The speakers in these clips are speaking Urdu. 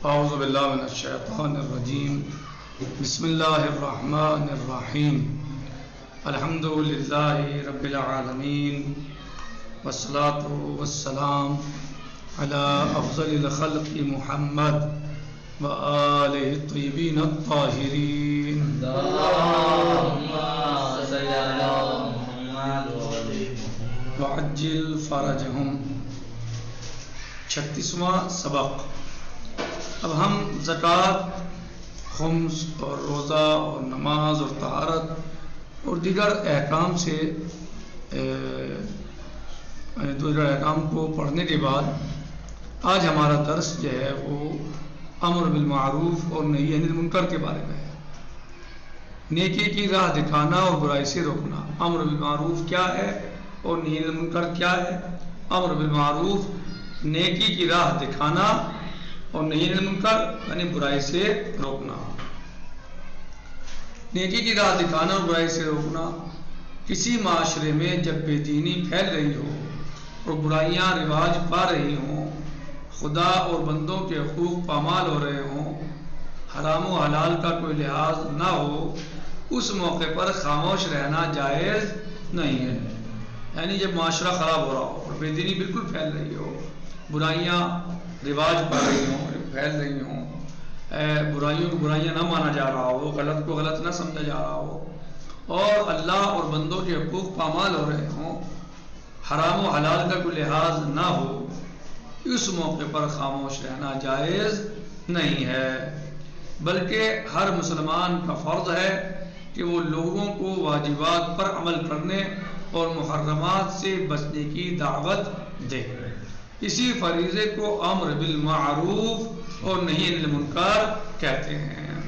اعوذ باللہ من الشیطان الرجیم بسم اللہ الرحمن الرحیم الحمد للہ رب العالمین والصلاة والسلام علی افضل الخلق محمد وآلہ الطیبین الطاہرین اللہم صل علی محمد وعجل فرجہم۔ 36واں سبق۔ اب ہم زکوٰۃ، خمس اور روزہ اور نماز اور طہارت اور دیگر احکام سے دیگر احکام کو پڑھنے کے بعد آج ہمارا درس جو ہے وہ امر بالمعروف اور نہی عن المنکر کے بارے میں ہے۔ نیکی کی راہ دکھانا اور برائی سے روکنا۔ امر بالمعروف کیا ہے اور نہی عن المنکر کیا ہے؟ امر بالمعروف نیکی کی راہ دکھانا اور نہی عن المنکر یعنی برائی سے روکنا۔ نیکی کی راہ دکھانا اور برائی سے روکنا، کسی معاشرے میں جب بے دینی پھیل رہی ہو اور برائیاں رواج پا رہی ہوں، خدا اور بندوں کے حقوق پامال ہو رہے ہوں، حرام و حلال کا کوئی لحاظ نہ ہو، اس موقع پر خاموش رہنا جائز نہیں ہے۔ یعنی جب معاشرہ خراب ہو رہا ہو اور بے دینی بالکل پھیل رہی ہو، برائیاں رواج پا رہی ہوں، پھیل رہی ہوں، برائیوں کو برائیاں نہ مانا جا رہا ہو، غلط کو غلط نہ سمجھا جا رہا ہو، اور اللہ اور بندوں کے حقوق پامال ہو رہے ہوں، حرام و حلال کا کوئی لحاظ نہ ہو، اس موقع پر خاموش رہنا جائز نہیں ہے، بلکہ ہر مسلمان کا فرض ہے کہ وہ لوگوں کو واجبات پر عمل کرنے اور محرمات سے بچنے کی دعوت دے۔ اسی فریضے کو امر بالمعروف اور نہی عن المنکر کہتے ہیں۔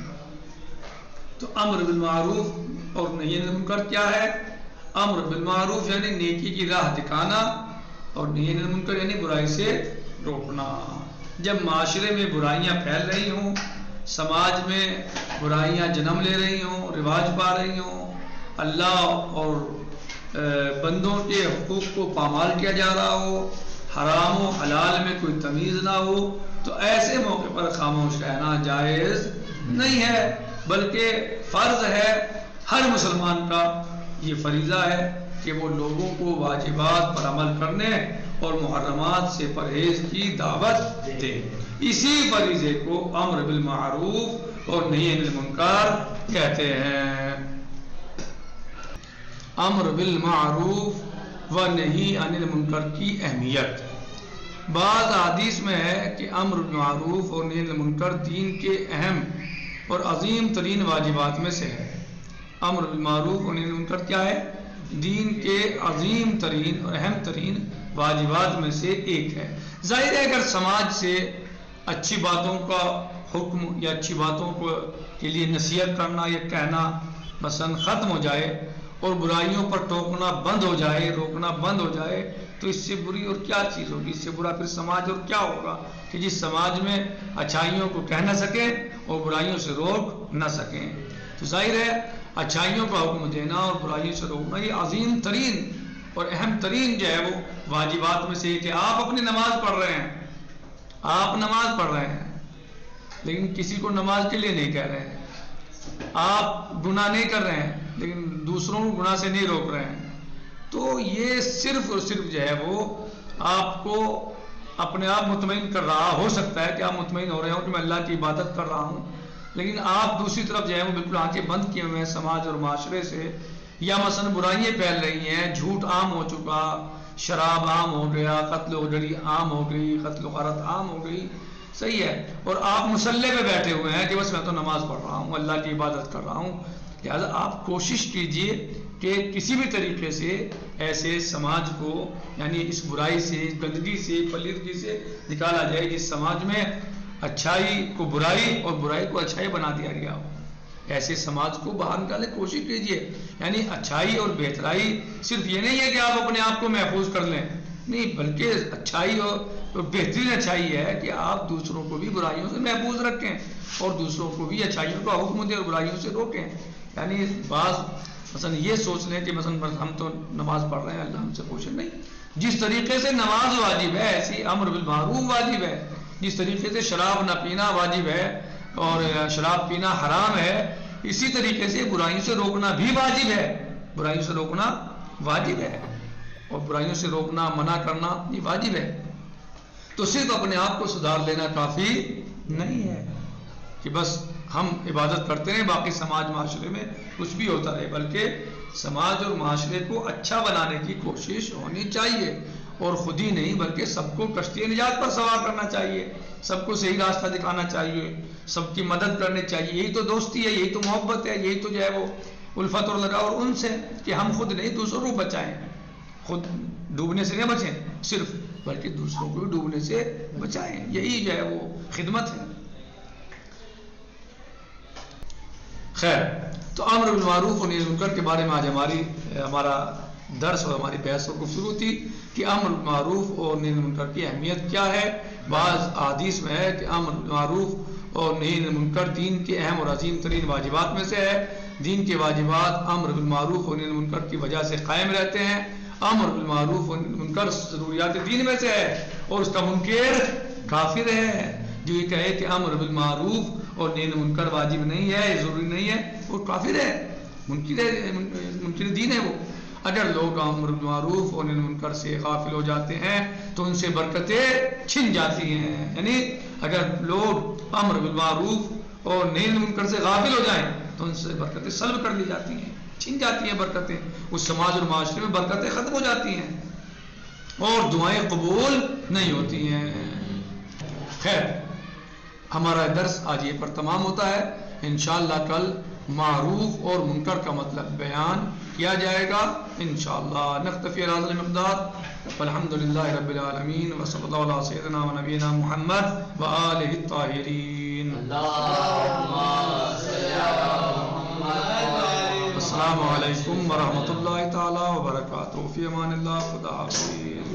تو امر بالمعروف اور نہی عن المنکر کیا ہے؟ امر بالمعروف یعنی نیکی کی راہ دکھانا اور نہی عن المنکر یعنی برائی سے روکنا۔ جب معاشرے میں برائیاں پھیل رہی ہوں، سماج میں برائیاں جنم لے رہی ہوں، رواج پا رہی ہوں، اللہ اور بندوں کے حقوق کو پامال کیا جا رہا ہو، حرام و حلال میں کوئی تمیز نہ ہو، تو ایسے موقع پر خاموش رہنا جائز نہیں ہے، بلکہ فرض ہے ہر مسلمان کا، یہ فریضہ ہے کہ وہ لوگوں کو واجبات پر عمل کرنے اور محرمات سے پرہیز کی دعوت دے۔ اسی فریضے کو امر بالمعروف اور نہی عن المنکر کہتے ہیں۔ امر بالمعروف و نہی عن المنکر کی اہمیت۔ بعض حدیث میں ہے کہ امر بالمعروف اور نہی عن المنکر دین کے اہم اور عظیم ترین واجبات میں سے ہے۔ امر بالمعروف اور نہی عن المنکر کیا ہے؟ دین کے عظیم ترین اور اہم ترین واجبات میں سے ایک ہے۔ ظاہر ہے اگر سماج سے اچھی باتوں کا حکم یا اچھی باتوں کے لیے نصیحت کرنا یا کہنا مثلا ختم ہو جائے اور برائیوں پر ٹوکنا بند ہو جائے، روکنا بند ہو جائے، تو اس سے بری اور کیا چیز ہوگی؟ اس سے برا پھر سماج اور کیا ہوگا کہ جس سماج میں اچھائیوں کو کہہ نہ سکیں اور برائیوں سے روک نہ سکیں۔ تو ظاہر ہے اچھائیوں کا حکم دینا اور برائیوں سے روکنا یہ عظیم ترین اور اہم ترین جو ہے وہ واجبات میں سے ہے کہ آپ اپنی نماز پڑھ رہے ہیں، آپ نماز پڑھ رہے ہیں لیکن کسی کو نماز کے لیے نہیں کہہ رہے ہیں، آپ گناہ نہیں کر رہے ہیں لیکن دوسروں کو گناہ سے نہیں روک رہے ہیں، تو یہ صرف اور صرف جو ہے وہ آپ کو اپنے آپ مطمئن کر رہا ہو سکتا ہے کہ آپ مطمئن ہو رہے ہوں کہ میں اللہ کی عبادت کر رہا ہوں، لیکن آپ دوسری طرف جو ہے وہ بالکل آنکھیں بند کیے ہوئے ہیں سماج اور معاشرے سے، یا مثلا برائیاں پھیل رہی ہیں، جھوٹ عام ہو چکا، شراب عام ہو گیا، قتل و جڑی عام ہو گئی، قتل و غارت عام ہو گئی، صحیح ہے، اور آپ مصلی پہ بیٹھے ہوئے ہیں کہ بس میں تو نماز پڑھ رہا ہوں، اللہ کی عبادت کر رہا ہوں۔ لہٰذا آپ کوشش کیجئے کہ کسی بھی طریقے سے ایسے سماج کو یعنی اس برائی سے، اس گندگی سے، پلیدگی سے نکالا جائے جس سماج میں اچھائی کو برائی اور برائی کو اچھائی بنا دیا گیا ہو، ایسے سماج کو باہر نکالنے کی کوشش کیجئے۔ یعنی اچھائی اور بہترائی صرف یہ نہیں ہے کہ آپ اپنے آپ کو محفوظ کر لیں، نہیں، بلکہ اچھائی اور بہترین اچھائی ہے کہ آپ دوسروں کو بھی برائیوں سے محفوظ رکھیں اور دوسروں کو بھی اچھائیوں کا حکم دیں اور برائیوں سے روکیں۔ یعنی بعض مثلا یہ سوچ لیں کہ مثلا ہم تو نماز پڑھ رہے ہیں، اللہ ہم سے پوچھے، نہیں، جس طریقے سے نماز واجب ہے ایسی امر بالمعروف واجب ہے جس طریقے سے شراب نہ پینا واجب ہے اور شراب پینا حرام ہے، اسی طریقے سے برائیوں سے روکنا بھی واجب ہے، برائیوں سے روکنا واجب ہے، اور برائیوں سے روکنا منع کرنا یہ واجب ہے۔ تو صرف اپنے آپ کو سدھار لینا کافی نہیں ہے کہ بس ہم عبادت کرتے ہیں باقی سماج معاشرے میں کچھ بھی ہوتا رہے، بلکہ سماج اور معاشرے کو اچھا بنانے کی کوشش ہونی چاہیے، اور خود ہی نہیں بلکہ سب کو کشتی نجات پر سوار کرنا چاہیے، سب کو صحیح راستہ دکھانا چاہیے، سب کی مدد کرنی چاہیے۔ یہی تو دوستی ہے، یہی تو محبت ہے، یہی تو جو ہے وہ الفت اور لگاؤ اور ان سے کہ ہم خود نہیں دوسروں کو بچائیں، خود ڈوبنے سے نہ بچیں صرف، بلکہ دوسروں کو ڈوبنے سے بچائیں، یہی جو ہے وہ خدمت ہے۔ خیر، تو امر بالمعروف اور نہی عن المنکر کے بارے میں آج ہمارا درس اور ہماری بحث اور گفتگو تھی کہ امر بالمعروف اور نہی عن المنکر کی اہمیت کیا ہے۔ بعض احادیث میں ہے کہ امر بالمعروف اور نہی عن المنکر دین کے اہم اور عظیم ترین واجبات میں سے ہے۔ دین کے واجبات امر بالمعروف اور نہی عن المنکر کی وجہ سے قائم رہتے ہیں۔ امر بالمعروف اور نہی عن المنکر ضروریات دین میں سے ہے، اور اس کا منکر کافر ہے۔ جو یہ کہے کہ امر بالمعروف اور نہی عن المنکر واجب نہیں ہے، یہ ضروری نہیں ہے، وہ کافر ہے، منکر دین ہے وہ۔ اگر لوگ امر بالمعروف اور نہی عن المنکر سے غافل ہو جاتے ہیں تو ان سے برکتیں چھن جاتی ہیں، یعنی اگر لوگ امر بالمعروف اور نہی عن المنکر سے غافل ہو جائیں تو ان سے برکتیں سلب کر لی جاتی ہیں، چھن جاتی ہیں برکتیں، اس سماج اور معاشرے میں برکتیں ختم ہو جاتی ہیں اور دعائیں قبول نہیں ہوتی ہیں۔ خیر، ہمارا درس آج یہ پر تمام ہوتا ہے۔ انشاءاللہ کل معروف اور منکر کا مطلب بیان کیا جائے گا انشاءاللہ۔ نکتفی بہذا القدر والحمدللہ رب العالمین، وصلی اللہ علی سیدنا و نبینا محمد وآلہ الطاہرین۔ السلام علیکم ورحمۃ اللہ تعالی وبرکاتہ، فی امان اللہ، خدا حافظ۔